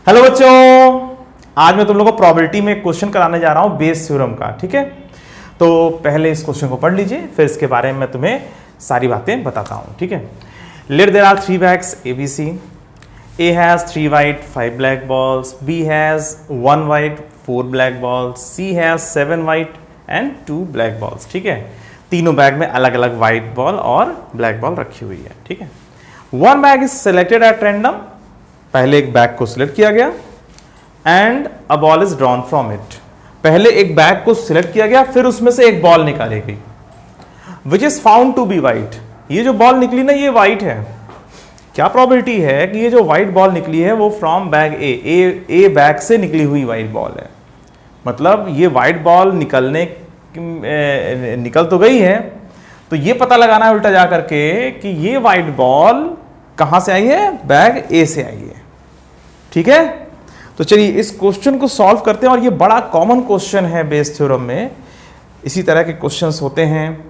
Hello बच्चों, आज मैं तुम लोगों को प्रोबेबिलिटी में एक क्वेश्चन कराने जा रहा हूं बेस थ्योरम का। ठीक है, तो पहले इस क्वेश्चन को पढ़ लीजिए, फिर इसके बारे में मैं तुम्हें सारी बातें बताता हूं। ठीक है, let there are 3 bags ABC. A has 3 white 5 black balls, B has 1 white 4 black balls, C has 7 white and 2 black balls. ठीक है, तीनों बैग में अलग अलग व्हाइट बॉल और ब्लैक बॉल रखी हुई है। ठीक है, one bag is selected at random, पहले एक बैग को सिलेक्ट किया गया, and a ball is drawn from it, पहले एक बैग को सिलेक्ट किया गया, फिर उसमें से एक बॉल निकाली गई, which is found to be white. ये जो बॉल निकली ना, ये वाइट है। क्या प्रोबेबिलिटी है कि ये जो व्हाइट बॉल निकली है वो फ्रॉम बैग ए बैग से निकली हुई व्हाइट बॉल है। मतलब ये व्हाइट बॉल निकल तो गई है, तो ये पता लगाना है उल्टा जा करके कि ये व्हाइट बॉल कहां से आई है, बैग ए से आई है। ठीक है, तो चलिए इस क्वेश्चन को सॉल्व करते हैं। और ये बड़ा कॉमन क्वेश्चन है बेस थ्योरम में। इसी तरह के क्वेश्चंस होते हैं,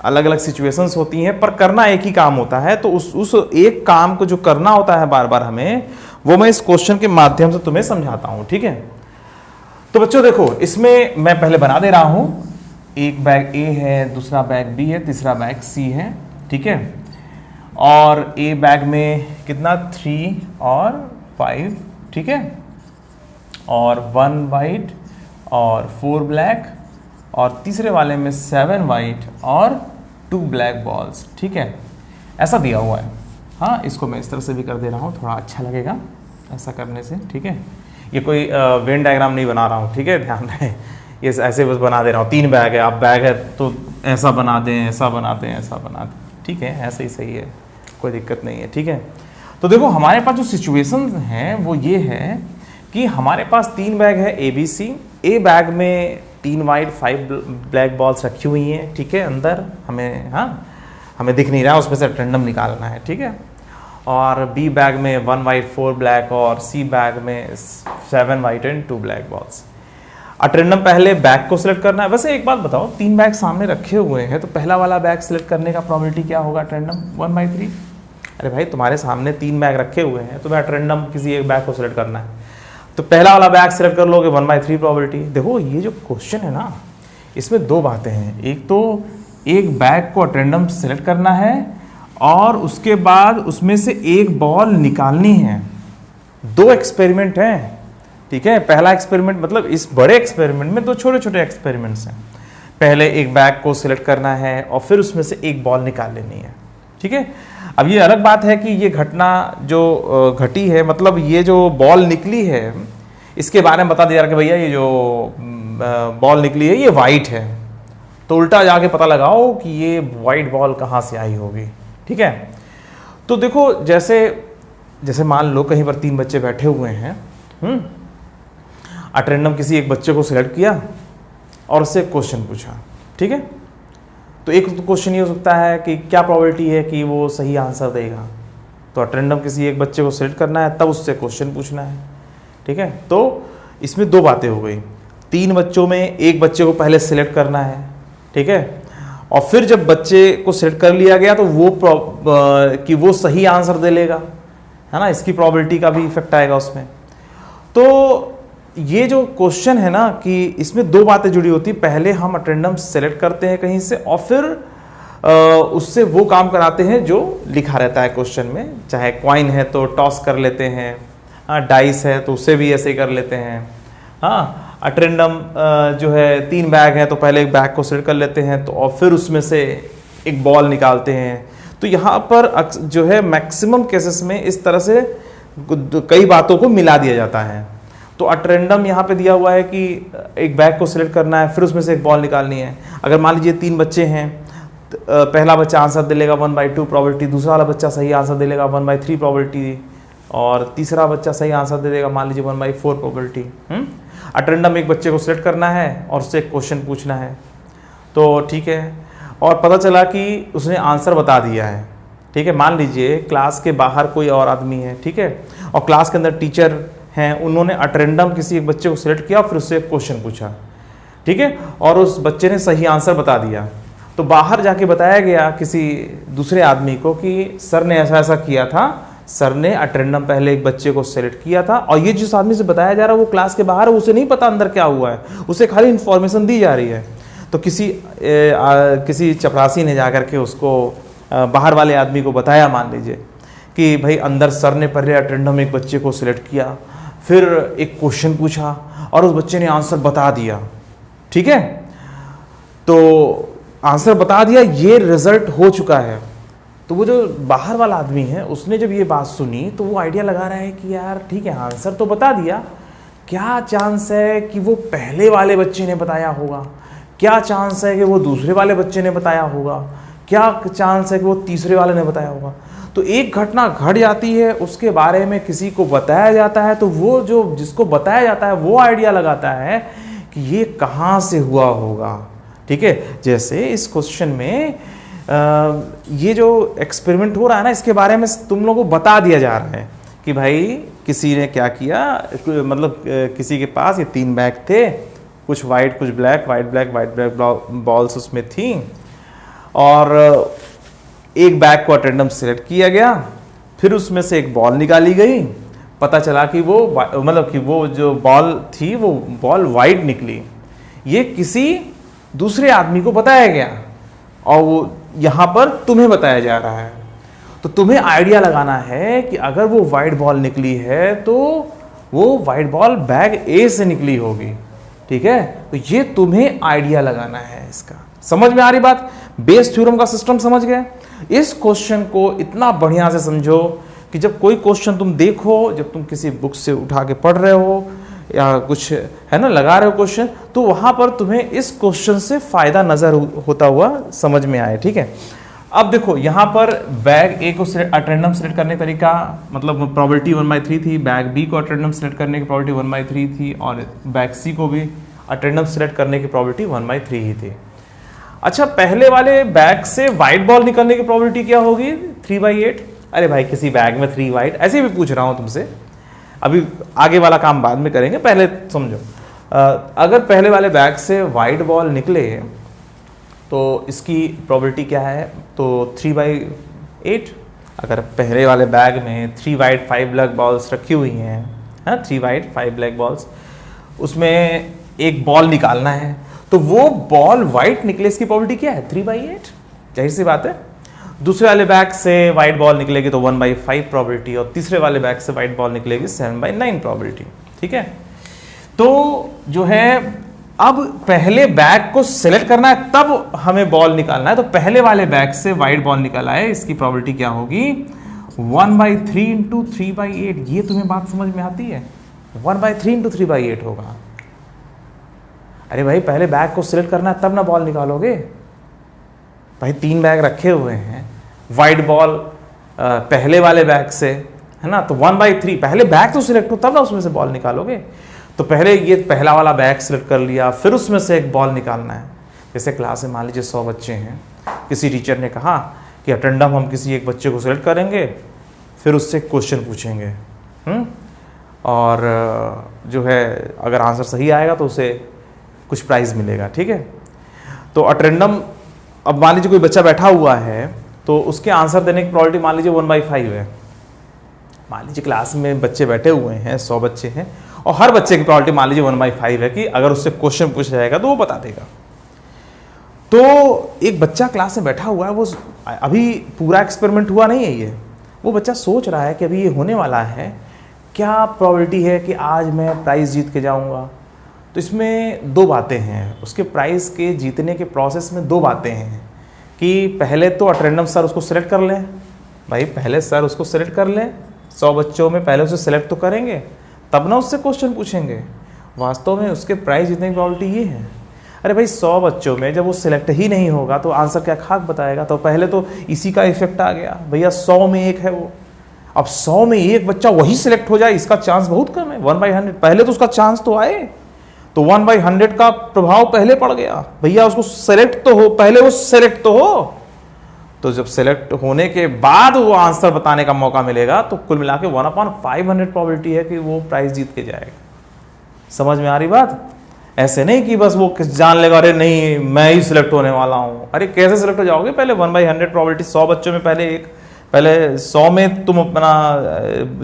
अलग अलग सिचुएशंस होती हैं, पर करना एक ही काम होता है। तो उस एक काम को जो करना होता है बार बार हमें, वो मैं इस क्वेश्चन के माध्यम से तुम्हें समझाता हूं। ठीक है, तो बच्चों देखो, इसमें मैं पहले बना दे रहा हूं। एक बैग ए है, दूसरा बैग बी है, तीसरा बैग सी है। ठीक है, और ए बैग में कितना 3 और 5। ठीक है, और 1 वाइट और 4 ब्लैक, और तीसरे वाले में 7 वाइट और 2 ब्लैक बॉल्स। ठीक है, ऐसा दिया हुआ है। हाँ, इसको मैं इस तरह से भी कर दे रहा हूँ, थोड़ा अच्छा लगेगा ऐसा करने से। ठीक है, ये कोई वेन डायग्राम नहीं बना रहा हूँ। ठीक है, ध्यान रहे, ये ऐसे बस बना दे रहा हूँ। 3 बैग है, आप बैग है तो ऐसा बना दें, ऐसा बना दें, ऐसा बना दें। ठीक है, ऐसे ही सही है, कोई दिक्कत नहीं है। ठीक है, तो देखो हमारे पास जो सिचुएशन है वो ये है कि हमारे पास 3 बैग है ABC। ए बैग में 3 वाइट 5 ब्लैक बॉल्स रखी हुई हैं। ठीक है, अंदर हमें दिख नहीं रहा, उसमें से रैंडम निकालना है। ठीक है, और बी बैग में 1 वाइट 4 ब्लैक, और सी बैग में 7 वाइट एंड 2 ब्लैक बॉल्स। अटेंडम पहले बैग को सिलेक्ट करना है। वैसे एक बात बताओ, 3 बैग सामने रखे हुए हैं, तो पहला वाला बैग सिलेक्ट करने का प्रोबेबिलिटी क्या होगा अटेंडम? 1/3। अरे भाई, तुम्हारे सामने 3 बैग रखे हुए हैं, तुम्हें अटेंडम किसी एक बैग को सिलेक्ट करना है, तो पहला वाला बैग सिलेक्ट कर लोगे, 1/3 प्रोबेबिलिटी। देखो ये जो क्वेश्चन है ना, इसमें 2 बातें हैं। एक तो एक बैग को अटेंडम सिलेक्ट करना है, और उसके बाद उसमें से एक बॉल निकालनी है। 2 एक्सपेरिमेंट हैं। ठीक है, पहला एक्सपेरिमेंट, मतलब इस बड़े एक्सपेरिमेंट में 2 छोटे छोटे एक्सपेरिमेंट्स हैं। पहले एक बैग को सिलेक्ट करना है और फिर उसमें से एक बॉल निकाल लेनी है। ठीक है, अब ये अलग बात है कि ये घटना जो घटी है, मतलब ये जो बॉल निकली है, इसके बारे में बता दिया कि भैया ये जो बॉल निकली है ये वाइट है, तो उल्टा जाके पता लगाओ कि ये वाइट बॉल कहाँ से आई होगी। ठीक है, तो देखो जैसे मान लो कहीं पर 3 बच्चे बैठे हुए हैं, अटेंडम किसी एक बच्चे को सिलेक्ट किया और उससे क्वेश्चन पूछा। ठीक है, तो एक क्वेश्चन ये हो सकता है कि क्या प्रोबेबिलिटी है कि वो सही आंसर देगा, तो अटेंडम किसी एक बच्चे को सिलेक्ट करना है, तब उससे क्वेश्चन पूछना है। ठीक है, तो इसमें 2 बातें हो गई। 3 बच्चों में एक बच्चे को पहले सिलेक्ट करना है। ठीक है, और फिर जब बच्चे को सिलेक्ट कर लिया गया तो वो सही आंसर दे लेगा, है ना, इसकी प्रोबेबिलिटी का भी इफेक्ट आएगा उसमें। तो ये जो क्वेश्चन है ना, कि इसमें 2 बातें जुड़ी होती है। पहले हम अटेंडम सेलेक्ट करते हैं कहीं से, और फिर उससे वो काम कराते हैं जो लिखा रहता है क्वेश्चन में। चाहे कॉइन है तो टॉस कर लेते हैं, डाइस है तो उससे भी ऐसे ही कर लेते हैं। हाँ, अटेंडम जो है 3 बैग है तो पहले एक बैग को सेलेक्ट कर लेते हैं, तो और फिर उसमें से एक बॉल निकालते हैं। तो यहाँ पर जो है मैक्सिमम केसेस में इस तरह से कई बातों को मिला दिया जाता है। तो अटेंडम यहाँ पे दिया हुआ है कि एक बैग को सिलेक्ट करना है, फिर उसमें से एक बॉल निकालनी है। अगर मान लीजिए 3 बच्चे हैं, पहला बच्चा आंसर दे लेगा 1/2 प्रोबेबिलिटी, दूसरा वाला बच्चा सही आंसर दे लेगा 1/3 प्रोबेबिलिटी, और तीसरा बच्चा सही आंसर दे देगा मान लीजिए 1/4 प्रोबेबिलिटी। अटेंडम एक बच्चे को सिलेक्ट करना है और उससे क्वेश्चन पूछना है। तो ठीक है, और पता चला कि उसने आंसर बता दिया है। ठीक है, मान लीजिए क्लास के बाहर कोई और आदमी है। ठीक है, और क्लास के अंदर टीचर हैं, उन्होंने अटेंडम किसी एक बच्चे को सिलेक्ट किया, फिर उससे क्वेश्चन पूछा। ठीक है, और उस बच्चे ने सही आंसर बता दिया, तो बाहर जाके बताया गया किसी दूसरे आदमी को कि सर ने ऐसा ऐसा किया था, सर ने अटेंडम पहले एक बच्चे को सेलेक्ट किया था, और ये जिस आदमी से बताया जा रहा है वो क्लास के बाहर है, उसे नहीं पता अंदर क्या हुआ है, उसे खाली इन्फॉर्मेशन दी जा रही है। तो किसी चपरासी ने जाकर के उसको बाहर वाले आदमी को बताया, मान लीजिए कि भाई अंदर सर ने पहले अटेंडम एक बच्चे को सिलेक्ट किया, फिर एक क्वेश्चन पूछा और उस बच्चे ने आंसर बता दिया, ठीक है, तो आंसर बता दिया, ये रिजल्ट हो चुका है। तो वो जो बाहर वाला आदमी है उसने जब ये बात सुनी तो वो आइडिया लगा रहा है कि यार ठीक है, आंसर तो बता दिया, क्या चांस है कि वो पहले वाले बच्चे ने बताया होगा, क्या चांस है कि वो दूसरे वाले बच्चे ने बताया होगा, क्या चांस है कि वो तीसरे वाले ने बताया होगा। तो एक घटना घट जाती है, उसके बारे में किसी को बताया जाता है, तो वो जो जिसको बताया जाता है वो आइडिया लगाता है कि ये कहाँ से हुआ होगा, ठीक है। जैसे इस क्वेश्चन में ये जो एक्सपेरिमेंट हो रहा है ना, इसके बारे में तुम लोगों को बता दिया जा रहा है कि भाई किसी ने क्या किया, मतलब किसी के पास ये 3 बैग थे, कुछ वाइट कुछ ब्लैक, वाइट ब्लैक बॉल्स उसमें थी, और एक बैग को अटेंडम सेलेक्ट किया गया, फिर उसमें से एक बॉल निकाली गई, पता चला कि वो मतलब कि वो जो बॉल थी वो बॉल वाइट निकली। ये किसी दूसरे आदमी को बताया गया और वो यहाँ पर तुम्हें बताया जा रहा है। तो तुम्हें आइडिया लगाना है कि अगर वो वाइट बॉल निकली है तो वो वाइट बॉल बैग ए से निकली होगी, ठीक है। तो ये तुम्हें आइडिया लगाना है इसका। समझ में आ रही बात? बेस थ्योरम का सिस्टम समझ गए? इस क्वेश्चन को इतना बढ़िया से समझो कि जब कोई क्वेश्चन तुम देखो, जब तुम किसी बुक से उठा के पढ़ रहे हो या कुछ है ना लगा रहे हो क्वेश्चन, तो वहां पर तुम्हें इस क्वेश्चन से फायदा नजर होता हुआ समझ में आए, ठीक है। अब देखो यहाँ पर बैग ए को अटेंडम सेलेक्ट करने का तरीका, मतलब प्रोबेबिलिटी 1/3 थी, बैग बी को अटेंडम सेलेक्ट करने की प्रोबेबिलिटी 1/3 थी, और बैग सी को भी अटेंडम सेलेक्ट करने की प्रोबेबिलिटी 1/3 ही थी। अच्छा, पहले वाले बैग से वाइट बॉल निकलने की प्रोबेबिलिटी क्या होगी? 3/8। अरे भाई किसी बैग में 3 वाइट, ऐसे भी पूछ रहा हूं तुमसे, अभी आगे वाला काम बाद में करेंगे, पहले समझो। अगर पहले वाले बैग से वाइट बॉल निकले तो इसकी प्रोबेबिलिटी क्या है? तो 3/8। अगर पहले वाले बैग में 3 वाइट 5 ब्लैक बॉल्स रखी हुई हैं, हाँ 3 वाइट 5 ब्लैक बॉल्स, उसमें एक बॉल निकालना है, तो वो बॉल वाइट निकले, इसकी प्रोबेबिलिटी क्या है? 3/8। जाहिर सी बात है। दूसरे वाले बैग से वाइट बॉल निकलेगी तो 1/5 प्रोबेबिलिटी, और तीसरे वाले बैग से वाइट बॉल निकलेगी 7/9 प्रोबेबिलिटी, ठीक है। तो जो है अब पहले बैग को सिलेक्ट करना है तब हमें बॉल निकालना है, तो पहले वाले बैग से वाइट बॉल निकाला है, इसकी प्रोबेबिलिटी क्या होगी? 1/3 इंटू 3/8। ये तुम्हें बात समझ में आती है? 1/3 इंटू 3/8 होगा। अरे भाई पहले बैग को सिलेक्ट करना है तब ना बॉल निकालोगे। भाई 3 बैग रखे हुए हैं, वाइट बॉल पहले वाले बैग से है ना, तो 1/3 पहले बैग तो सिलेक्ट हो तब ना उसमें से बॉल निकालोगे। तो पहले ये पहला वाला बैग सिलेक्ट कर लिया, फिर उसमें से एक बॉल निकालना है। जैसे क्लास में मान लीजिए 100 बच्चे हैं, किसी टीचर ने कहा कि अटेंडम हम किसी एक बच्चे को सिलेक्ट करेंगे, फिर उससे क्वेश्चन पूछेंगे, और जो है अगर आंसर सही आएगा तो उसे कुछ प्राइज़ मिलेगा, ठीक है। तो अटेंडम, अब मान लीजिए कोई बच्चा बैठा हुआ है तो उसके आंसर देने की प्रोबेबिलिटी मान लीजिए 1/5 है। मान लीजिए क्लास में बच्चे बैठे हुए हैं, 100 बच्चे हैं, और हर बच्चे की प्रोबेबिलिटी मान लीजिए 1/5 है कि अगर उससे क्वेश्चन पूछा जाएगा तो वो बता देगा। तो एक बच्चा क्लास में बैठा हुआ है, वो अभी पूरा एक्सपेरिमेंट हुआ नहीं है, ये वो बच्चा सोच रहा है कि अभी ये होने वाला है, क्या प्रोबेबिलिटी है कि आज मैं प्राइज़ जीत के जाऊँगा। तो इसमें 2 बातें हैं, उसके प्राइज़ के जीतने के प्रोसेस में 2 बातें हैं कि पहले तो अटेंडम सर उसको सेलेक्ट कर लें। भाई पहले सर उसको सेलेक्ट कर लें, 100 बच्चों में पहले उसे सेलेक्ट तो करेंगे तब ना उससे क्वेश्चन पूछेंगे। वास्तव में उसके प्राइज़ जीतने की प्रोबेबिलिटी ये है। अरे भाई 100 बच्चों में जब वो सिलेक्ट ही नहीं होगा तो आंसर क्या खाक बताएगा? तो पहले तो इसी का इफेक्ट आ गया, भैया 100 में 1 है वो, अब 100 में 1 बच्चा वही सिलेक्ट हो जाए, इसका चांस बहुत कम है, 1/100। पहले तो उसका चांस तो आए, तो 1/100 का प्रभाव पहले पड़ गया, भैया उसको सेलेक्ट तो हो, पहले वो सेलेक्ट तो हो। तो जब सेलेक्ट होने के बाद वो आंसर बताने का मौका मिलेगा तो कुल मिला के 1/500 प्रोबेबिलिटी है कि वो प्राइज जीत के जाएगा। समझ में आ रही बात? ऐसे नहीं कि बस वो जान लेगा अरे नहीं मैं ही सिलेक्ट होने वाला हूं। अरे कैसे सिलेक्ट हो जाओगे? पहले 1/100 प्रोबेबिलिटी, 100 बच्चों में पहले 1 पहले 100 में तुम अपना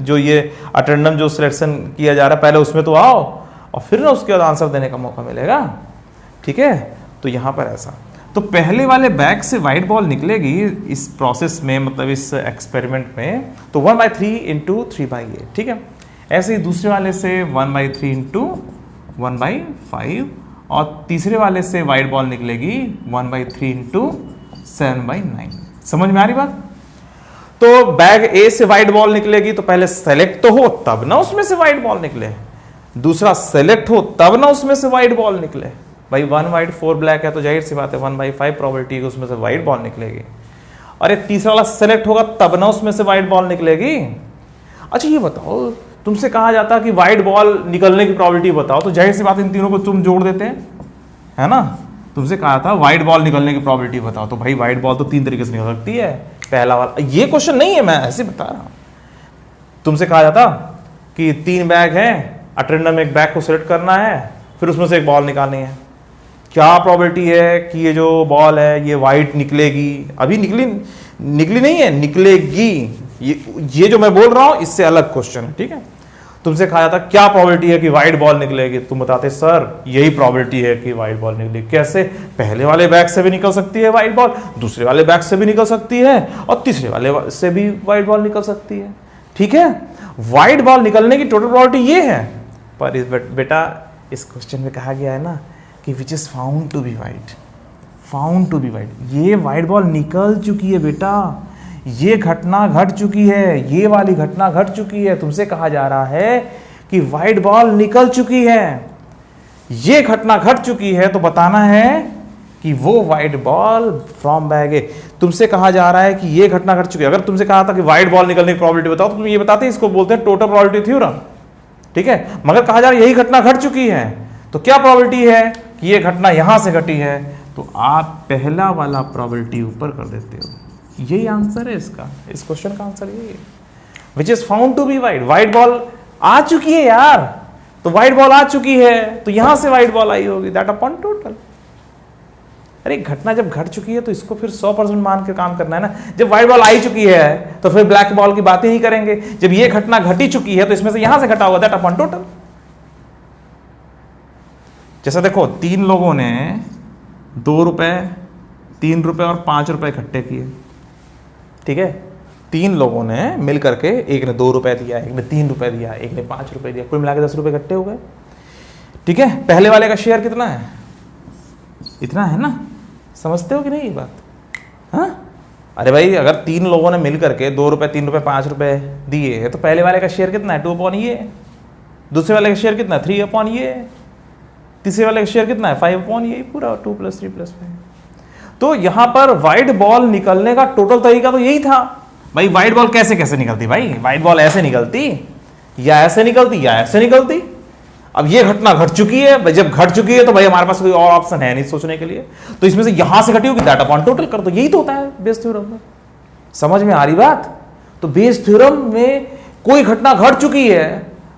जो ये अटेंडम जो सिलेक्शन किया जा रहा है पहले उसमें तो आओ और फिर ना उसके बाद आंसर देने का मौका मिलेगा। ठीक है, तो यहाँ पर ऐसा, तो पहले वाले बैग से वाइट बॉल निकलेगी इस प्रोसेस में, मतलब इस एक्सपेरिमेंट में, तो 1/3 इंटू 3/8। ठीक है, ऐसे ही दूसरे वाले से 1/3 इंटू 1/5 और तीसरे वाले से वाइट बॉल निकलेगी 1/3 इंटू 7/9। समझ में आ रही बात? तो बैग ए से वाइट बॉल निकलेगी तो पहले सेलेक्ट तो हो तब ना उसमें से वाइट बॉल निकले, दूसरा सेलेक्ट हो तब ना उसमें से वाइट बॉल निकले। भाई 1 वाइट 4 ब्लैक है तो जाहिर सी बात है 1/5 प्रोबेबिलिटी है उसमें से वाइट बॉल निकलेगी। और ये तीसरा वाला सेलेक्ट होगा तब ना उसमें से वाइट बॉल निकलेगी। अच्छा ये बताओ, तुमसे कहा जाता कि वाइट बॉल निकलने की प्रोबेबिलिटी बताओ, तो जाहिर सी बात इन तीनों को तुम जोड़ देते हैं, है ना। तुमसे कहा था वाइट बॉल निकलने की प्रोबेबिलिटी बताओ, तो भाई वाइट बॉल तो 3 तरीके से निकल सकती है। पहला वाला, ये क्वेश्चन नहीं है, मैं ऐसे बता रहा हूं। तुमसे कहा जाता कि 3 बैग है, अटेंडम एक बैग को सिलेक्ट करना है, फिर उसमें से एक बॉल निकालनी है, क्या प्रोबेबिलिटी है कि ये जो बॉल है ये वाइट निकलेगी? अभी निकली नहीं है, निकलेगी। ये जो मैं बोल रहा हूं इससे अलग क्वेश्चन है। ठीक है, तुमसे कहा जाता क्या प्रोबेबिलिटी है कि वाइट बॉल निकलेगी, तुम बताते सर यही प्रोबेबिलिटी है कि वाइट बॉल निकलेगी। कैसे? पहले वाले बैग से भी निकल सकती है वाइट बॉल, दूसरे वाले बैग से भी निकल सकती है और तीसरे वाले से भी वाइट बॉल निकल सकती है। ठीक है, वाइट बॉल निकलने की टोटल प्रोबेबिलिटी ये है, पर इस बेटा इस क्वेश्चन में कहा गया है ना कि which is found to be white, found to be white. ये वाइट बॉल निकल चुकी है बेटा, ये घटना घट चुकी है, ये वाली घटना घट चुकी है। तुमसे कहा जा रहा है कि वाइट बॉल निकल चुकी है, ये घटना घट चुकी है, तो बताना है कि वो वाइट बॉल फ्रॉम बैग है। तुमसे कहा जा रहा है कि ये घटना घट चुकी है। अगर तुमसे कहा था कि वाइट बॉल निकलने की प्रोबेबिलिटी बताओ तो तुम ये बताते, इसको बोलते हैं टोटल प्रोबेबिलिटी थ्योरम। ठीक है, मगर कहा जा रहा है यही घटना घट चुकी है, तो क्या प्रोबेबिलिटी है कि ये घटना यहां से घटी है, तो आप पहला वाला प्रोबेबिलिटी ऊपर कर देते हो। यही आंसर है इसका, इस क्वेश्चन का आंसर यही है, which is found to be white. White ball आ चुकी है यार, तो वाइट बॉल आ चुकी है तो यहां से वाइट बॉल आई होगी, दैट अपॉन टोटल। अरे घटना जब घट चुकी है तो इसको फिर 100% मान के काम करना है ना। जब व्हाइट बॉल आई चुकी है तो फिर ब्लैक बॉल की बातें ही करेंगे। जब ये घटना घटी चुकी है तो इसमें से यहां से घटा होगा, दैट अपॉन टोटल। जैसा देखो 3 लोगों ने 2 रुपए, 3 रुपए और 5 रुपए इकट्ठे किए। ठीक है, 3 लोगों ने मिल करके, एक ने 2 रुपए दिया, एक ने 3 रुपए दिया, एक ने 5 रुपए दिया, कुल मिलाकर 10 रुपए इकट्ठे हो गए। ठीक है, पहले वाले का शेयर कितना है? इतना है ना। समझते हो कि नहीं ये बात? हाँ, अरे भाई अगर 3 लोगों ने मिल करके 2 रुपए, 3 रुपए, 5 रुपए दिए है तो पहले वाले का शेयर कितना है? 2 अपॉन ये। दूसरे वाले का शेयर कितना है? 3 अपॉन ये। तीसरे वाले का शेयर कितना है? 5 अपॉन ये, पूरा 2 + 3 + 5। तो यहां पर व्हाइट बॉल निकलने का टोटल तरीका तो यही था। भाई व्हाइट बॉल कैसे कैसे निकलती? भाई व्हाइट बॉल ऐसे निकलती या ऐसे निकलती या ऐसे निकलती। अब ये घटना घट चुकी है, जब घट चुकी है तो भाई हमारे पास कोई और ऑप्शन है नहीं सोचने के लिए, तो इसमें से यहां से घटी होगी, दैट अपॉन टोटल कर दो। यही तो होता है बेस थ्योरम में। समझ में आ रही बात? तो बेस थ्योरम में कोई घटना घट चुकी है,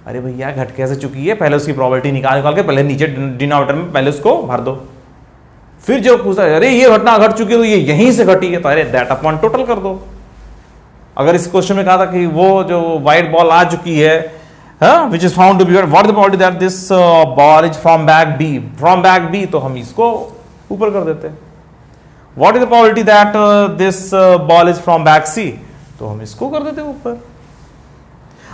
अरे भैया घट कैसे चुकी है, पहले उसकी प्रोबेबिलिटी निकाल के पहले नीचे डिनोमिनेटर में पहले उसको भर दो। फिर जो पूछता है अरे ये घटना घट चुकी है तो ये यहीं से घटी है, तो अरे दैट अपॉन टोटल कर दो। अगर इस क्वेश्चन में कहा था कि वो जो व्हाइट बॉल आ चुकी है, which is found to be what is the probability that this ball is from bag B, from bag B, तो हम इसको ऊपर कर देते हैं। What is the probability that this ball is from bag C, तो हम इसको कर देते हैं ऊपर।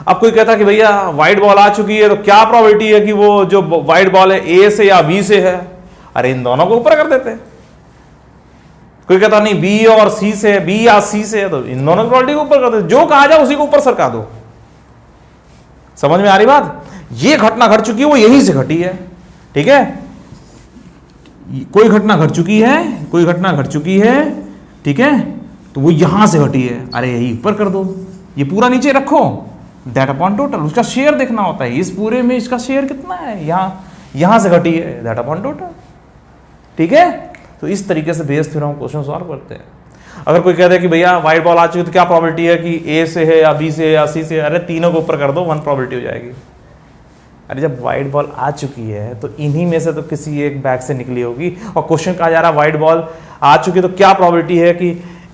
अब कोई कहता कि भैया व्हाइट बॉल आ चुकी है तो क्या प्रोबेबिलिटी है कि वो जो व्हाइट बॉल है ए से या बी से है, अरे इन दोनों को ऊपर कर देते हैं। कोई कहता नहीं बी और सी से, बी या सी से है, तो इन दोनों की प्रोबेबिलिटी को ऊपर कर देते, जो कहा जाए उसी को ऊपर सरका दो। समझ में आ रही बात? ये घटना घट चुकी है वो यहीं से घटी है। ठीक है, कोई घटना घट चुकी है, कोई घटना घट चुकी है, ठीक है, तो वो यहां से घटी है, अरे यही ऊपर कर दो, ये पूरा नीचे रखो, दैट अपॉन टोटल। उसका शेयर देखना होता है, इस पूरे में इसका शेयर कितना है, यहां से घटी है, दैट अपॉन टोटल। ठीक है, तो इस तरीके से बेस थ्योरम क्वेश्चन सॉल्व करते हैं। अगर कोई कहता है कि भैया व्हाइट बॉल आ चुकी है तो क्या प्रोबेबिलिटी है कि ए से है या बी से है या सी से है, अरे तीनों को ऊपर कर दो, 1 प्रोबेबिलिटी हो जाएगी। अरे जब व्हाइट बॉल आ चुकी है तो इन्हीं में से तो किसी एक बैग से निकली होगी, और क्वेश्चन कहा जा रहा है व्हाइट बॉल आ चुकी है तो क्या प्रोबेबिलिटी है कि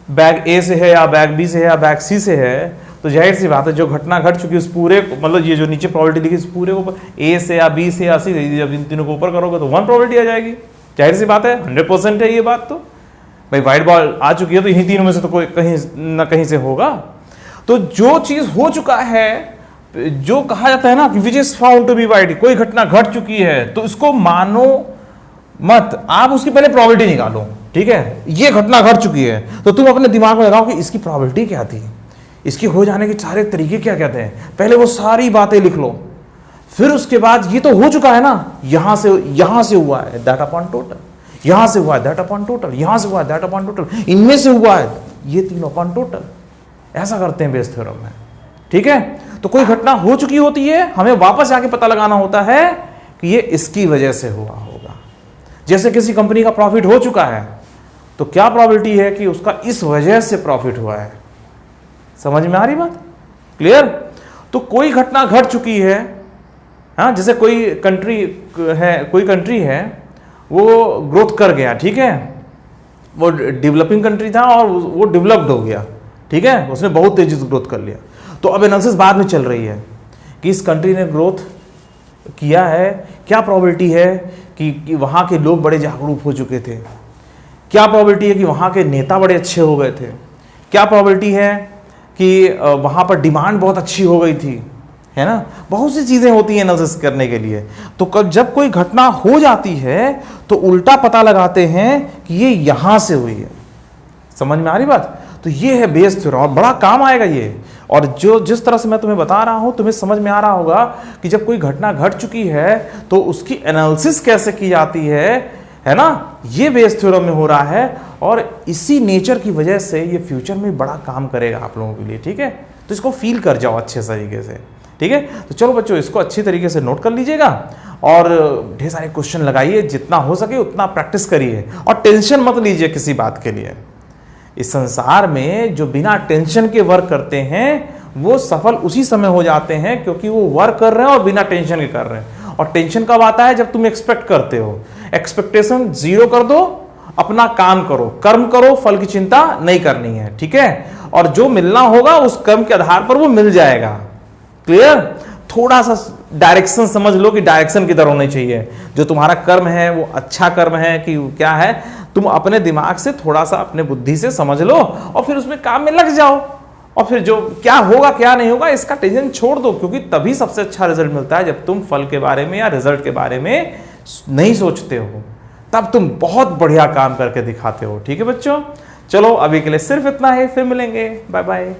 बैग ए से है या बैग बी से है या बैग सी से है, तो जाहिर सी बात है जो घटना घट चुकी है उस पूरे मतलब ये जो नीचे प्रोबेबिलिटी लिखी इस पूरे ऊपर ए से या बी से या सी से, जब इन तीनों को ऊपर करोगे तो 1 प्रोबेबिलिटी आ जाएगी। जाहिर सी बात है 100% है ये बात। तो भाई व्हाइट बॉल आ चुकी है तो इन्हीं तीनों में से तो कोई कहीं ना कहीं से होगा। तो जो चीज हो चुका है, जो कहा जाता है ना कि which is found to be white, कोई घटना घट चुकी है तो इसको मानो मत, आप उसकी पहले प्रोबेबिलिटी निकालो। ठीक है, ये घटना घट चुकी है तो तुम अपने दिमाग में लगाओ कि इसकी प्रोबेबिलिटी क्या थी, इसकी हो जाने के सारे तरीके क्या क्या थे, पहले वो सारी बातें लिख लो। फिर उसके बाद ये तो हो चुका है ना, यहां से हुआ है दैट अपॉन टोटल, यहां से हुआ है दैट अपॉन टोटल, यहां से हुआ है दैट अपॉन टोटल, इनमें से हुआ है ये तीनों अपॉन टोटल। ऐसा करते हैं बेस थ्योरम में। ठीक है, तो कोई घटना हो चुकी होती है, हमें वापस आके पता लगाना होता है कि ये इसकी वजह से हुआ होगा। जैसे किसी कंपनी का प्रॉफिट हो चुका है तो क्या प्रोबेबिलिटी है कि उसका इस वजह से प्रॉफिट हुआ है। समझ में आ रही बात? क्लियर? तो कोई घटना घट चुकी है, हाँ, जैसे कोई कंट्री है वो ग्रोथ कर गया। ठीक है, वो डेवलपिंग कंट्री था और वो डेवलप्ड हो गया। ठीक है, उसने बहुत तेजी से ग्रोथ कर लिया। तो अब एनालिसिस बाद में चल रही है कि इस कंट्री ने ग्रोथ किया है, क्या प्रोबेबिलिटी है कि वहाँ के लोग बड़े जागरूक हो चुके थे, क्या प्रोबेबिलिटी है कि वहाँ के नेता बड़े अच्छे हो गए थे, क्या प्रोबेबिलिटी है कि वहाँ पर डिमांड बहुत अच्छी हो गई थी, है ना। बहुत सी चीज़ें होती हैं एनालिसिस करने के लिए। तो जब कोई घटना हो जाती है तो उल्टा पता लगाते हैं कि ये यहाँ से हुई है। समझ में आ रही बात? तो ये है बेस थ्योरम और बड़ा काम आएगा ये। और जो जिस तरह से मैं तुम्हें बता रहा हूं तुम्हें समझ में आ रहा होगा कि जब कोई घटना घट चुकी है तो उसकी एनालिसिस कैसे की जाती है ना, ये बेस थ्योरम में हो रहा है। और इसी नेचर की वजह से ये फ्यूचर में बड़ा काम करेगा आप लोगों के लिए। ठीक है, तो इसको फील कर जाओ अच्छे तरीके से। ठीक है, तो चलो बच्चों इसको अच्छी तरीके से नोट कर लीजिएगा और ढेर सारे क्वेश्चन लगाइए, जितना हो सके उतना प्रैक्टिस करिए और टेंशन मत लीजिए किसी बात के लिए। इस संसार में जो बिना टेंशन के वर्क करते हैं वो सफल उसी समय हो जाते हैं क्योंकि वो वर्क कर रहे हैं और बिना टेंशन के कर रहे हैं। और टेंशन कब आता है? जब तुम एक्सपेक्ट करते हो। एक्सपेक्टेशन जीरो कर दो, अपना काम करो, कर्म करो, फल की चिंता नहीं करनी है। ठीक है, और जो मिलना होगा उस कर्म के आधार पर वो मिल जाएगा। क्लियर? थोड़ा सा डायरेक्शन समझ लो कि डायरेक्शन किधर होनी चाहिए। जो तुम्हारा कर्म है वो अच्छा कर्म है कि क्या है, तुम अपने दिमाग से थोड़ा सा अपने बुद्धि से समझ लो और फिर उसमें काम में लग जाओ। और फिर जो क्या होगा क्या नहीं होगा इसका टेंशन छोड़ दो, क्योंकि तभी सबसे अच्छा रिजल्ट मिलता है जब तुम फल के बारे में या रिजल्ट के बारे में नहीं सोचते हो, तब तुम बहुत बढ़िया काम करके दिखाते हो। ठीक है बच्चों, चलो अभी के लिए सिर्फ इतना ही, फिर मिलेंगे, बाय बाय।